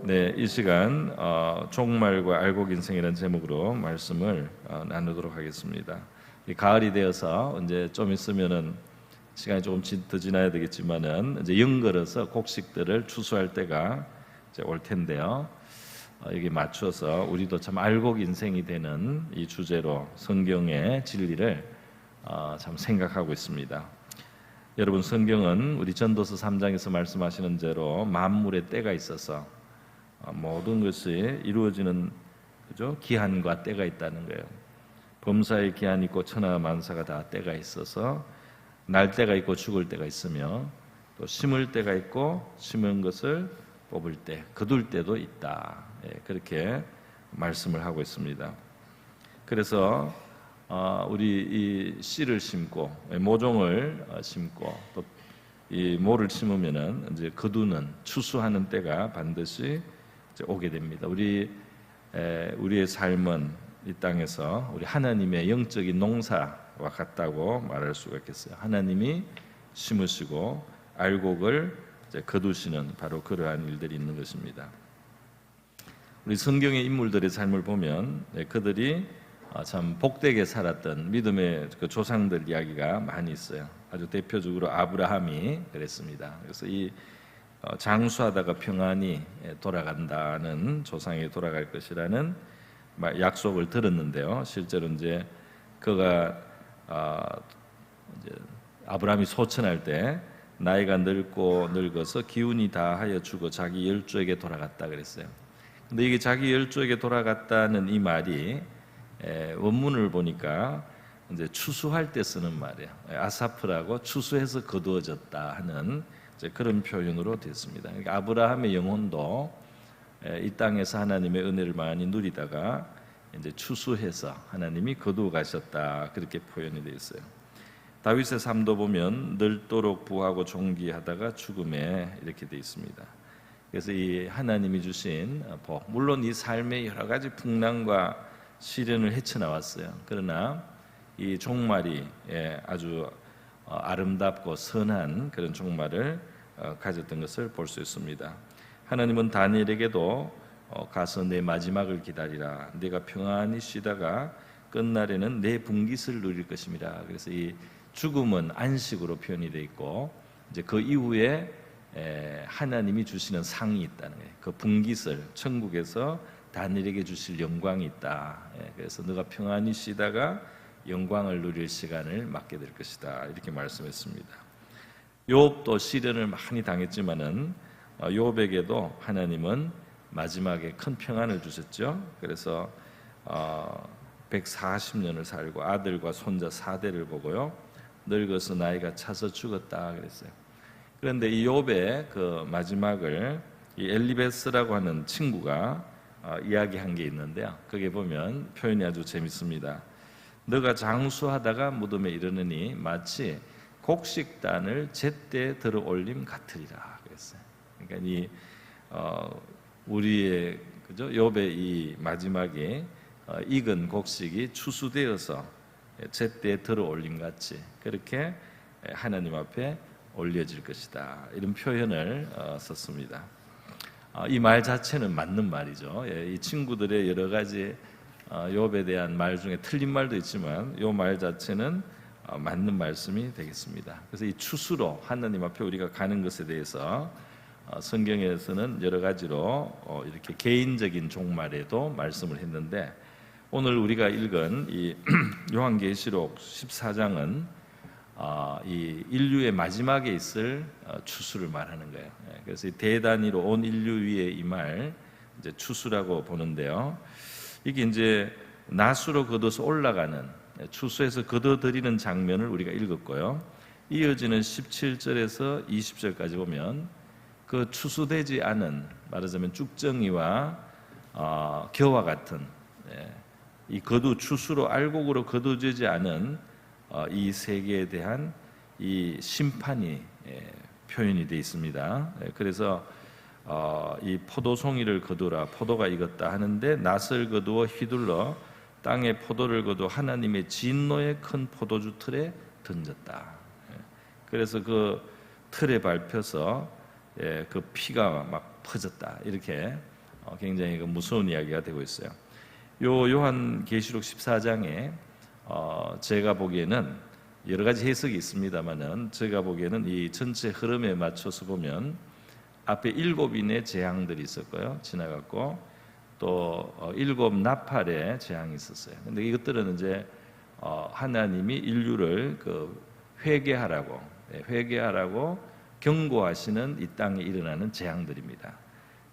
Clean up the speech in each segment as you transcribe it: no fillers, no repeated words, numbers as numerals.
네, 이 시간 종말과 알곡 인생이라는 제목으로 말씀을 나누도록 하겠습니다. 이 가을이 되어서 이제 좀 있으면은 시간이 조금 더 지나야 되겠지만은 이제 연걸어서 곡식들을 추수할 때가 이제 올 텐데요. 여기 맞춰서 우리도 참 알곡 인생이 되는 이 주제로 성경의 진리를 참 생각하고 있습니다. 여러분, 성경은 우리 전도서 3장에서 말씀하시는 대로 만물의 때가 있어서 모든 것이 이루어지는 기한과 때가 있다는 거예요. 범사의 기한이 있고 천하 만사가 다 때가 있어서 날 때가 있고 죽을 때가 있으며 또 심을 때가 있고 심은 것을 뽑을 때, 거둘 때도 있다. 그렇게 말씀을 하고 있습니다. 그래서 우리 이 씨를 심고 모종을 심고 또 이 모를 심으면은 이제 거두는 추수하는 때가 반드시 이제 오게 됩니다. 우리의 삶은 이 땅에서 우리 하나님의 영적인 농사와 같다고 말할 수가 있겠어요. 하나님이 심으시고 알곡을 이제 거두시는 바로 그러한 일들이 있는 것입니다. 우리 성경의 인물들의 삶을 보면 그들이 참 복되게 살았던 믿음의 그 조상들 이야기가 많이 있어요. 아주 대표적으로 아브라함이 그랬습니다. 그래서 이 장수하다가 평안히 돌아간다는, 조상이 돌아갈 것이라는 약속을 들었는데요. 실제로 이제 그가 이제 아브라함이 소천할 때 나이가 늙어서 기운이 다하여 죽어 자기 열조에게 돌아갔다 그랬어요. 근데 이게 자기 열조에게 돌아갔다는 이 말이 원문을 보니까 이제 추수할 때 쓰는 말이에요. 아사프라고 추수해서 거두어졌다 하는 이제 그런 표현으로 됐습니다. 그러니까 아브라함의 영혼도 이 땅에서 하나님의 은혜를 많이 누리다가 이제 추수해서 하나님이 거두어 가셨다, 그렇게 표현이 되어 있어요. 다윗의 삶도 보면 늙도록 부하고 존귀하다가 죽음에 이렇게 되어 있습니다. 그래서 이 하나님이 주신 복, 물론 이 삶의 여러 가지 풍랑과 시련을 헤쳐나왔어요. 그러나 이 종말이 아주 아름답고 선한 그런 종말을 가졌던 것을 볼 수 있습니다. 하나님은 다니엘에게도 가서 내 마지막을 기다리라. 네가 평안히 쉬다가 끝날에는 내 분깃을 누릴 것임이라. 그래서 이 죽음은 안식으로 표현이 되어 있고 이제 그 이후에 하나님이 주시는 상이 있다는 거예요. 그 분깃을 천국에서 다니엘에게 주실 영광이 있다. 그래서 너가 평안히 쉬다가 영광을 누릴 시간을 맞게 될 것이다, 이렇게 말씀했습니다. 욥도 시련을 많이 당했지만은 욥에게도 하나님은 마지막에 큰 평안을 주셨죠. 그래서 140년을 살고 아들과 손자 4대를 보고요, 늙어서 나이가 차서 죽었다 그랬어요. 그런데 이 욥의 그 마지막을 이 엘리베스라고 하는 친구가 이야기한 게 있는데요. 거기에 보면 표현이 아주 재밌습니다. 너가 장수하다가 무덤에 이르느니 마치 곡식단을 제때 들어 올림 같으리라 그랬어요. 그러니까 이 우리의 욥의 이 마지막에 익은 곡식이 추수되어서 제때 들어 올림 같이 그렇게 하나님 앞에 올려질 것이다, 이런 표현을 썼습니다. 이 말 자체는 맞는 말이죠. 이 친구들의 여러 가지 욥에 대한 말 중에 틀린 말도 있지만 이 말 자체는 맞는 말씀이 되겠습니다. 그래서 이 추수로 하나님 앞에 우리가 가는 것에 대해서 성경에서는 여러 가지로 이렇게 개인적인 종말에도 말씀을 했는데, 오늘 우리가 읽은 이 요한계시록 14장은 이 인류의 마지막에 있을 추수를 말하는 거예요. 그래서 이 대단위로 온 인류 위에 임할 이제 추수라고 보는데요. 이게 이제 낫으로 걷어서 올라가는, 추수해서 걷어들이는 장면을 우리가 읽었고요. 이어지는 17절에서 20절까지 보면 그 추수되지 않은, 말하자면 쭉정이와 겨와 같은 이 추수로 알곡으로 거두지지 않은 이 세계에 대한 이 심판이 표현이 되어 있습니다. 그래서 이 포도송이를 거두라, 포도가 익었다 하는데 낫을 거두어 휘둘러 땅에 포도를 거두어 하나님의 진노의 큰 포도주 틀에 던졌다. 그래서 그 틀에 밟혀서 그 피가 막 퍼졌다, 이렇게 굉장히 무서운 이야기가 되고 있어요. 요 요한계시록 14장에 제가 보기에는 여러 가지 해석이 있습니다만은 제가 보기에는 이 전체 흐름에 맞춰서 보면 앞에 7인의 재앙들이 있었고요, 지나갔고 또 7 나팔의 재앙이 있었어요. 근데 이것들은 이제 하나님이 인류를 회개하라고 경고하시는 이 땅에 일어나는 재앙들입니다.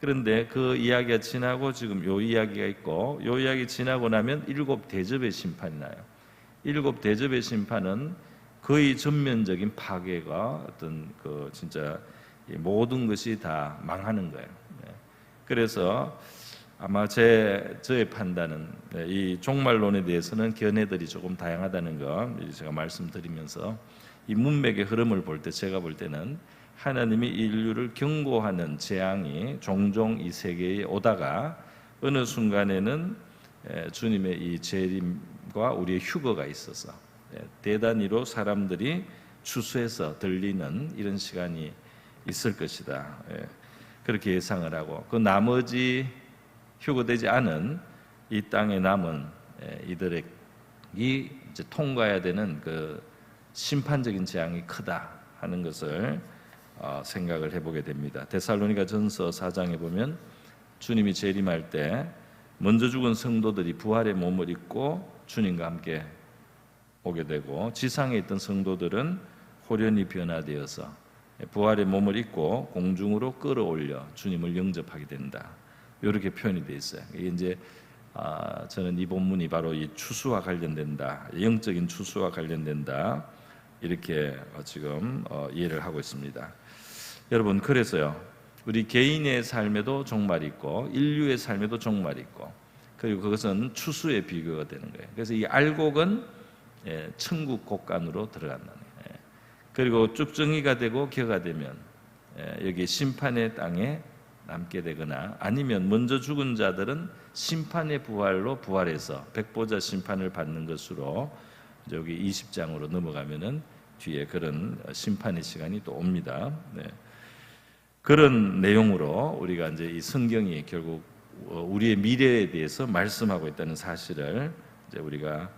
그런데 그 이야기가 지나고 지금 요 이야기가 있고, 요 이야기 지나고 나면 7 대접의 심판이 나요. 7 대접의 심판은 거의 전면적인 파괴가 어떤 진짜 모든 것이 다 망하는 거예요. 그래서 아마 저의 판단은 이 종말론에 대해서는 견해들이 조금 다양하다는 거 제가 말씀드리면서 이 문맥의 흐름을 볼 때 제가 볼 때는 하나님이 인류를 경고하는 재앙이 종종 이 세계에 오다가 어느 순간에는 주님의 이 재림과 우리의 휴거가 있어서 대단히로 사람들이 추수해서 들리는 이런 시간이 있을 것이다. 그렇게 예상을 하고 그 나머지 휴거되지 않은 이 땅에 남은 이들이 이제 통과해야 되는 그 심판적인 재앙이 크다 하는 것을 생각을 해보게 됩니다. 데살로니가 전서 4장에 보면 주님이 재림할 때 먼저 죽은 성도들이 부활의 몸을 입고 주님과 함께 오게 되고, 지상에 있던 성도들은 호련히 변화되어서 부활의 몸을 입고 공중으로 끌어올려 주님을 영접하게 된다. 이렇게 표현이 되어 있어요. 이게 이제 저는 이 본문이 바로 이 추수와 관련된다, 영적인 추수와 관련된다, 이렇게 지금 이해를 하고 있습니다. 여러분, 그래서요, 우리 개인의 삶에도 종말이 있고 인류의 삶에도 종말이 있고, 그리고 그것은 추수의 비교가 되는 거예요. 그래서 이 알곡은 천국 곡간으로 들어간다는 거예요. 그리고 쭉 정의가 되고 기회가 되면 여기 심판의 땅에 남게 되거나, 아니면 먼저 죽은 자들은 심판의 부활로 부활해서 백보자 심판을 받는 것으로 여기 20장으로 넘어가면은 뒤에 그런 심판의 시간이 또 옵니다. 그런 내용으로 우리가 이제 이 성경이 결국 우리의 미래에 대해서 말씀하고 있다는 사실을 이제 우리가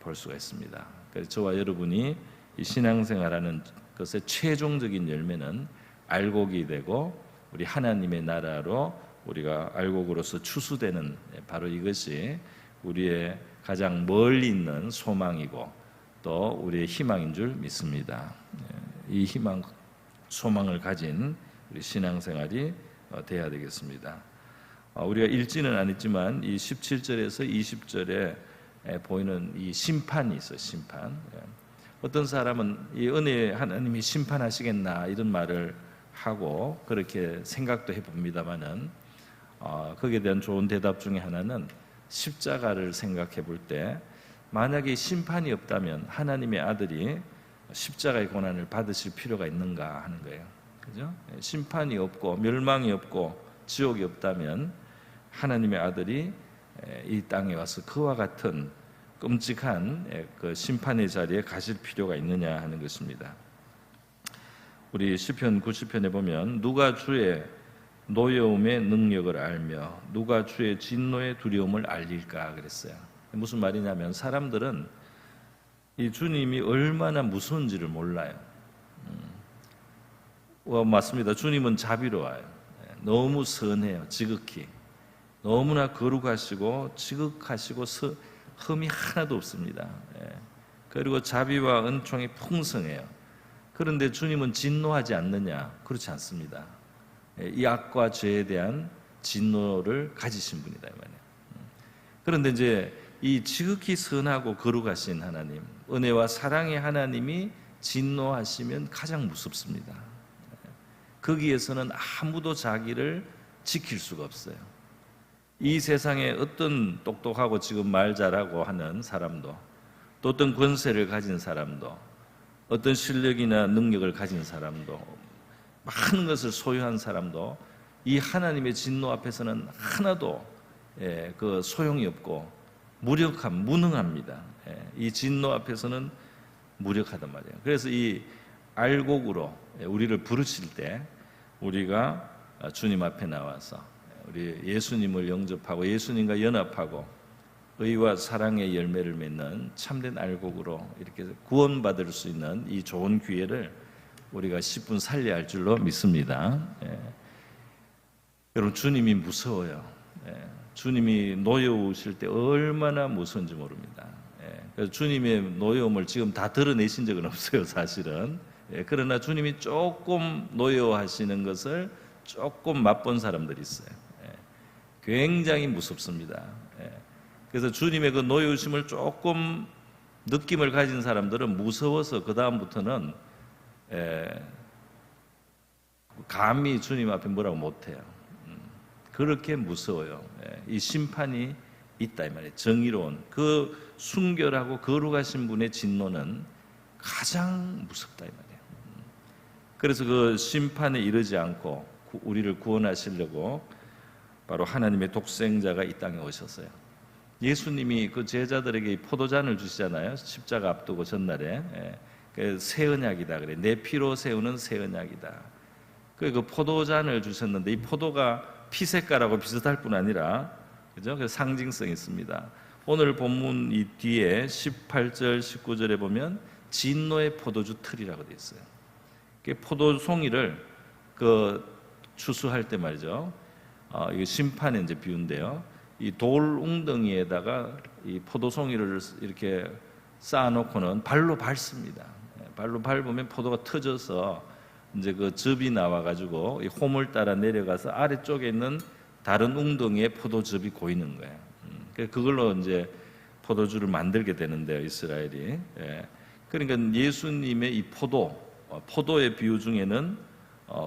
볼 수가 있습니다. 그래서 저와 여러분이 이 신앙생활하는 것의 최종적인 열매는 알곡이 되고 우리 하나님의 나라로 우리가 알곡으로서 추수되는, 바로 이것이 우리의 가장 멀리 있는 소망이고 또 우리의 희망인 줄 믿습니다. 이 희망, 소망을 가진 우리 신앙생활이 돼야 되겠습니다. 우리가 읽지는 않았지만 이 17절에서 20절에 보이는 이 심판이 있어요. 심판. 어떤 사람은 이 은혜 하나님이 심판하시겠나 이런 말을 하고 그렇게 생각도 해봅니다만은 거기에 대한 좋은 대답 중에 하나는 십자가를 생각해 볼 때, 만약에 심판이 없다면 하나님의 아들이 십자가의 고난을 받으실 필요가 있는가 하는 거예요. 그죠? 심판이 없고 멸망이 없고 지옥이 없다면 하나님의 아들이 이 땅에 와서 그와 같은 끔찍한 그 심판의 자리에 가실 필요가 있느냐 하는 것입니다. 우리 시편 90편에 보면 누가 주의 노여움의 능력을 알며 누가 주의 진노의 두려움을 알릴까 그랬어요. 무슨 말이냐면 사람들은 이 주님이 얼마나 무서운지를 몰라요. 맞습니다. 주님은 자비로워요. 너무 선해요. 지극히. 너무나 거룩하시고 지극하시고 흠이 하나도 없습니다. 그리고 자비와 은총이 풍성해요. 그런데 주님은 진노하지 않느냐? 그렇지 않습니다. 이 악과 죄에 대한 진노를 가지신 분이다 이 말이에요. 그런데 이제 이 지극히 선하고 거룩하신 하나님, 은혜와 사랑의 하나님이 진노하시면 가장 무섭습니다. 거기에서는 아무도 자기를 지킬 수가 없어요. 이 세상에 어떤 똑똑하고 지금 말 잘하고 하는 사람도, 또 어떤 권세를 가진 사람도, 어떤 실력이나 능력을 가진 사람도, 많은 것을 소유한 사람도 이 하나님의 진노 앞에서는 하나도 그 소용이 없고 무능합니다. 이 진노 앞에서는 무력하단 말이에요. 그래서 이 알곡으로 우리를 부르실 때 우리가 주님 앞에 나와서 우리 예수님을 영접하고 예수님과 연합하고 의와 사랑의 열매를 맺는 참된 알곡으로 이렇게 구원받을 수 있는 이 좋은 기회를 우리가 10분 살려야 할 줄로 믿습니다. 여러분, 주님이 무서워요. 주님이 노여우실 때 얼마나 무서운지 모릅니다. 그래서 주님의 노여움을 지금 다 드러내신 적은 없어요, 사실은. 그러나 주님이 조금 노여워하시는 것을 조금 맛본 사람들이 있어요. 굉장히 무섭습니다. 그래서 주님의 그 노여우심을 조금 느낌을 가진 사람들은 무서워서 그 다음부터는 감히 주님 앞에 뭐라고 못해요. 그렇게 무서워요. 이 심판이 있다 이 말이에요. 정의로운 그 순결하고 거룩하신 분의 진노는 가장 무섭다 이 말이에요. 그래서 그 심판에 이르지 않고 우리를 구원하시려고 바로 하나님의 독생자가 이 땅에 오셨어요. 예수님이 그 제자들에게 포도잔을 주시잖아요. 십자가 앞두고 전날에. 새 언약이다 그래. 내 피로 세우는 새 언약이다. 그 포도잔을 주셨는데 이 포도가 피 색깔하고 비슷할 뿐 아니라, 그죠? 그 상징성이 있습니다. 오늘 본문 이 뒤에 18절, 19절에 보면 진노의 포도주 틀이라고 되어 있어요. 그 포도송이를 추수할 때 말이죠. 이게 심판의 이제 비유인데요. 이 돌 웅덩이에다가 이 포도송이를 이렇게 쌓아놓고는 발로 밟습니다. 발로 밟으면 포도가 터져서 이제 그 즙이 나와가지고 이 홈을 따라 내려가서 아래쪽에 있는 다른 웅덩이에 포도즙이 고이는 거예요. 그걸로 이제 포도주를 만들게 되는데요, 이스라엘이. 그러니까 예수님의 이 포도의 비유 중에는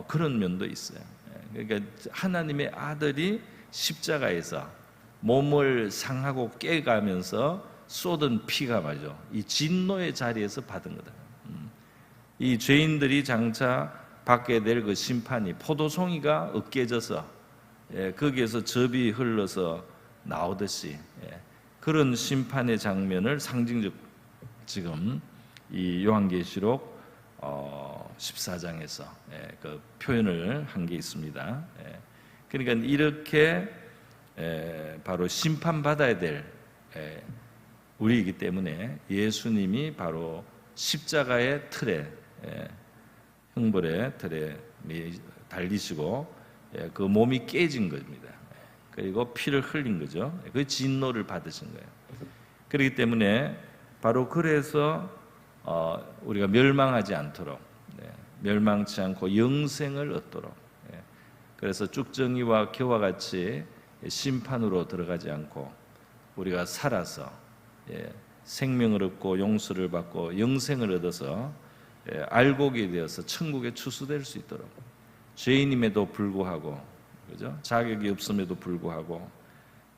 그런 면도 있어요. 그러니까 하나님의 아들이 십자가에서 몸을 상하고 깨가면서 쏟은 피가 말이죠. 이 진노의 자리에서 받은 거다. 이 죄인들이 장차 받게 될 그 심판이 포도송이가 으깨져서 거기에서 즙이 흘러서 나오듯이 그런 심판의 장면을 상징적 지금 이 요한계시록 14장에서 그 표현을 한 게 있습니다. 그러니까 이렇게 바로 심판받아야 될 우리이기 때문에 예수님이 바로 십자가의 틀에 형벌의 틀에 달리시고 그 몸이 깨진 겁니다. 그리고 피를 흘린 거죠. 그 진노를 받으신 거예요. 그렇기 때문에 바로 그래서 우리가 멸망하지 않도록, 멸망치 않고 영생을 얻도록, 그래서 쭉정이와 겨와 같이 심판으로 들어가지 않고 우리가 살아서 생명을 얻고 용서를 받고 영생을 얻어서 알곡이 되어서 천국에 추수될 수 있도록, 죄인임에도 불구하고, 그죠? 자격이 없음에도 불구하고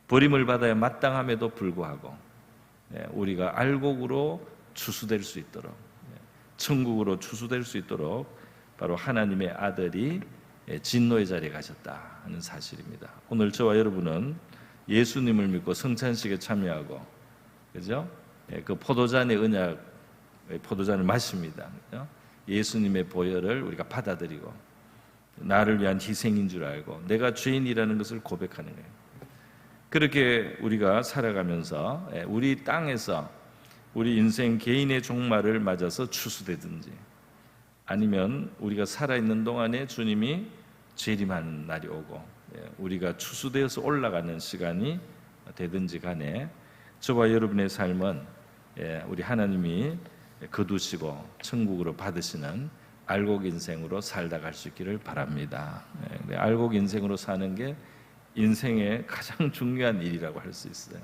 버림을 받아야 마땅함에도 불구하고 우리가 알곡으로 추수될 수 있도록, 천국으로 추수될 수 있도록 바로 하나님의 아들이 진노의 자리에 가셨다 하는 사실입니다. 오늘 저와 여러분은 예수님을 믿고 성찬식에 참여하고, 그죠? 그 포도잔의 언약, 포도잔을 마십니다. 그죠? 예수님의 보혈을 우리가 받아들이고 나를 위한 희생인 줄 알고 내가 죄인이라는 것을 고백하는 거예요. 그렇게 우리가 살아가면서 우리 땅에서 우리 인생 개인의 종말을 맞아서 추수되든지, 아니면 우리가 살아있는 동안에 주님이 재림하는 날이 오고 우리가 추수되어서 올라가는 시간이 되든지 간에 저와 여러분의 삶은 우리 하나님이 거두시고 천국으로 받으시는 알곡 인생으로 살다 갈 수 있기를 바랍니다. 알곡 인생으로 사는 게 인생의 가장 중요한 일이라고 할 수 있어요.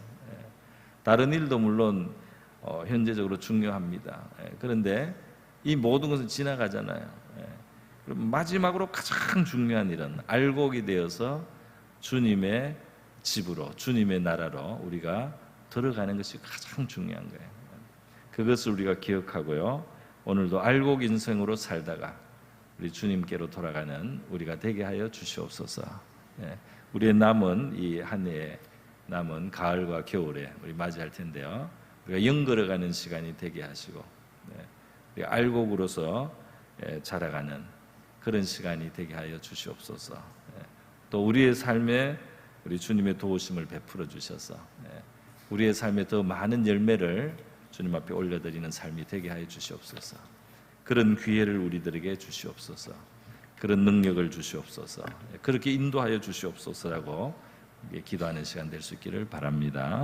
다른 일도 물론 현재적으로 중요합니다. 그런데 이 모든 것은 지나가잖아요. 그럼 마지막으로 가장 중요한 일은 알곡이 되어서 주님의 집으로, 주님의 나라로 우리가 들어가는 것이 가장 중요한 거예요. 그것을 우리가 기억하고요, 오늘도 알곡 인생으로 살다가 우리 주님께로 돌아가는 우리가 되게 하여 주시옵소서. 우리의 남은 이 한 해의 남은 가을과 겨울에 우리 맞이할 텐데요, 우리가 영걸어가는 시간이 되게 하시고 우리가 알곡으로서 자라가는 그런 시간이 되게 하여 주시옵소서. 또 우리의 삶에 우리 주님의 도우심을 베풀어 주셔서 우리의 삶에 더 많은 열매를 주님 앞에 올려드리는 삶이 되게 하여 주시옵소서. 그런 기회를 우리들에게 주시옵소서. 그런 능력을 주시옵소서. 그렇게 인도하여 주시옵소서라고 기도하는 시간 될 수 있기를 바랍니다.